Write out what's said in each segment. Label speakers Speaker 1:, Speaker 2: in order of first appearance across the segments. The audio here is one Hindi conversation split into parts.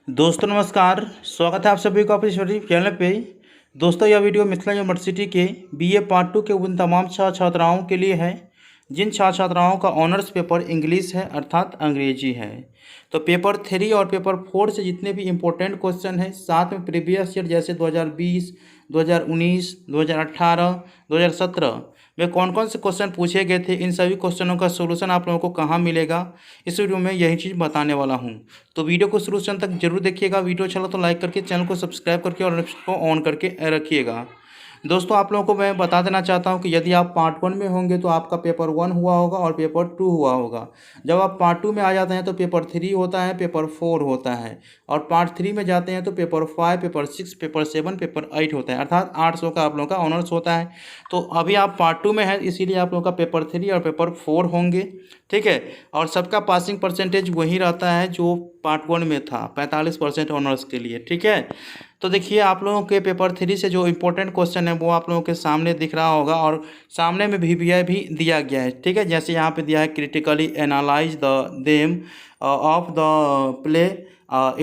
Speaker 1: दोस्तों नमस्कार, स्वागत है आप सभी को अपने स्टडी चैनल पे। दोस्तों यह वीडियो मिथिला यूनिवर्सिटी के बीए पार्ट 2 के उन तमाम छात्र छात्राओं के लिए है जिन छात्र छात्राओं का ऑनर्स पेपर इंग्लिश है अर्थात अंग्रेजी है। तो पेपर 3 और पेपर 4 से जितने भी इम्पोर्टेंट क्वेश्चन हैं, साथ में प्रीवियस ईयर जैसे 2020, 2019, 2018, 2017 में कौन कौन से क्वेश्चन पूछे गए थे, इन सभी क्वेश्चनों का सोल्यूशन आप लोगों को कहाँ मिलेगा, इस वीडियो में यही चीज़ बताने वाला हूँ। तो वीडियो को शुरू से अंत तक जरूर देखिएगा। वीडियो अच्छा लगा तो लाइक करके चैनल को सब्सक्राइब करके और नोटिफिकेशन को ऑन करके रखिएगा। दोस्तों आप लोगों को मैं बता देना चाहता हूं कि यदि आप पार्ट 1 में होंगे तो आपका पेपर 1 हुआ होगा और पेपर 2 हुआ होगा। जब आप पार्ट 2 में आ जाते हैं तो पेपर 3 होता है, पेपर 4 होता है, और पार्ट 3 में जाते हैं तो पेपर 5, पेपर 6, पेपर 7, पेपर 8 होता है, अर्थात 800 का आप लोगों का ऑनर्स होता है। तो अभी आप पार्ट 2 में हैं, इसीलिए आप लोगों का पेपर 3 और पेपर 4 होंगे, ठीक है। और सबका पासिंग परसेंटेज वही रहता है जो पार्ट 1 में था, 45% ऑनर्स के लिए, ठीक है। तो देखिए आप लोगों के पेपर 3 से जो इम्पोर्टेंट क्वेश्चन है वो आप लोगों के सामने दिख रहा होगा, और सामने में भी दिया गया है, ठीक है। जैसे यहाँ पे दिया है critically analyse the them of the play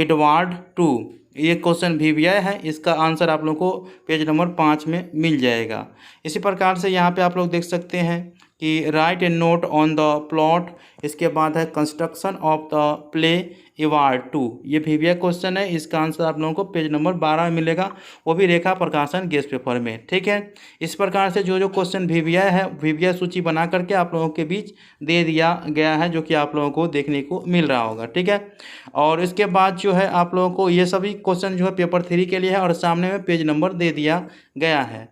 Speaker 1: Edward 2। ये क्वेश्चन VBI है, इसका आंसर आप लोगों को पेज नंबर 5 में मिल जाएगा। इसी प्रकार से यहाँ पे आप लोग देख सकते हैं कि right A note on the plot, इसके बाद है construction of the play award 2। ये VBI क्वेश्चन है, इसका आंसर आप लोगों को पेज नंबर 12 में मिलेगा, वो भी रेखा प्रकाशन गेस्ट पेपर में, ठीक है। इस प्रकार से जो जो क्वेश्चन VBI है, VBI सूची बना करके आप लोगों के बीच दे दिया गया है, जो कि आप लोगों को देखने को मिल रहा होगा, ठीक है। और इसके बाद जो है आप लोगों को ये सभी क्वेश्चन जो है पेपर 3 के लिए है, और सामने में पेज नंबर दे दिया गया है।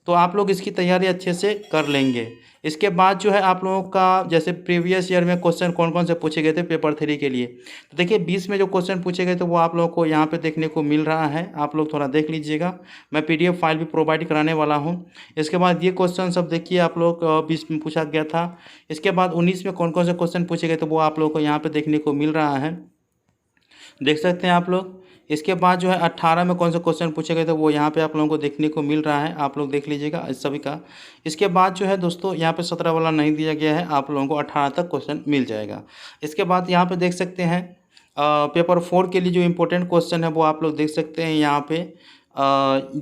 Speaker 1: तो आप लोग इसकी तैयारी अच्छे से कर लेंगे। इसके बाद जो है आप लोगों का जैसे प्रीवियस ईयर में क्वेश्चन कौन कौन से पूछे गए थे पेपर 3 के लिए, तो देखिए 20 में जो क्वेश्चन पूछे गए थे वो आप लोगों को यहाँ पे देखने को मिल रहा है, आप लोग थोड़ा देख लीजिएगा। मैं PDF फाइल भी प्रोवाइड कराने वाला हूँ। इसके बाद ये क्वेश्चन सब देखिए आप लोग 20 में पूछा गया था। इसके बाद 19 में कौन कौन से क्वेश्चन पूछे गए थे वो आप लोग को यहाँ पर देखने को मिल रहा है, देख सकते हैं आप लोग। इसके बाद जो है 18 में कौन से क्वेश्चन पूछे गए थे वो यहाँ पे आप लोगों को देखने को मिल रहा है, आप लोग देख लीजिएगा इस सभी का। इसके बाद जो है दोस्तों यहाँ पे 17 वाला नहीं दिया गया है, आप लोगों को 18 तक क्वेश्चन मिल जाएगा। इसके बाद यहाँ पे देख सकते हैं पेपर 4 के लिए जो इम्पोर्टेंट क्वेश्चन है वो आप लोग देख सकते हैं यहाँ पे।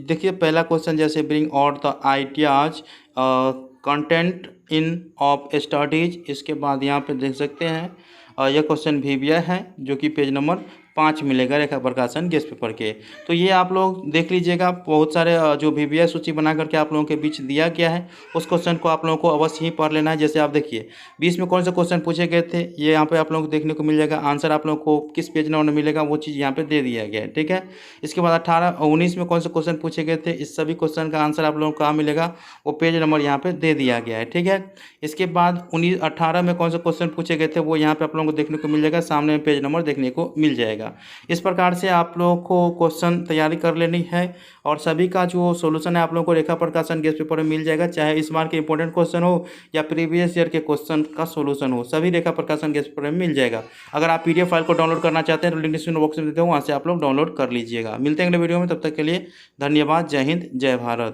Speaker 1: देखिए पहला क्वेश्चन जैसे bring out the ideas content in of studies. इसके बाद यहाँ पे देख सकते हैं यह क्वेश्चन VBI है, जो कि पेज नंबर 5 मिलेगा रेखा प्रकाशन गेस्ट पेपर के। तो ये आप लोग देख लीजिएगा, बहुत सारे जो VBI सूची बना करके आप लोगों के बीच दिया गया है, उस क्वेश्चन को आप लोगों को अवश्य ही पढ़ लेना है। जैसे आप देखिए 20 में कौन से क्वेश्चन पूछे गए थे, ये यहाँ पे आप लोगों को देखने को मिल जाएगा। आंसर आप लोगों को किस पेज नंबर में मिलेगा वो चीज़ यहाँ पे दे दिया गया है, ठीक है। इसके बाद 19 में कौन से क्वेश्चन पूछे गए थे, इस सभी क्वेश्चन का आंसर आप लोगों को कहाँ मिलेगा, वो पेज नंबर यहाँ पे दे दिया गया है, ठीक है। इसके बाद 18 में कौन से क्वेश्चन पूछे गए थे वो यहाँ पे आप लोगों को देखने को मिल जाएगा, सामने में पेज नंबर देखने को मिल जाएगा। इस प्रकार से आप लोगों को क्वेश्चन तैयारी कर लेनी है, और सभी का जो सॉल्यूशन है आप लोगों को रेखा प्रकाशन गेस्ट पेपर में मिल जाएगा, चाहे इस बार के इंपॉर्टेंट क्वेश्चन हो या प्रीवियस ईयर के क्वेश्चन का सॉल्यूशन हो, सभी रेखा प्रकाशन गेस्ट पेपर में मिल जाएगा। अगर आप PDF फाइल को डाउनलोड करना चाहते हैं तो लिंक डिस्क्रिप्शन बॉक्स में देते हैं, वहाँ से आप लोग डाउनलोड कर लीजिएगा। मिलते हैं अगले वीडियो में, तब तक के लिए धन्यवाद। जय हिंद, जय भारत।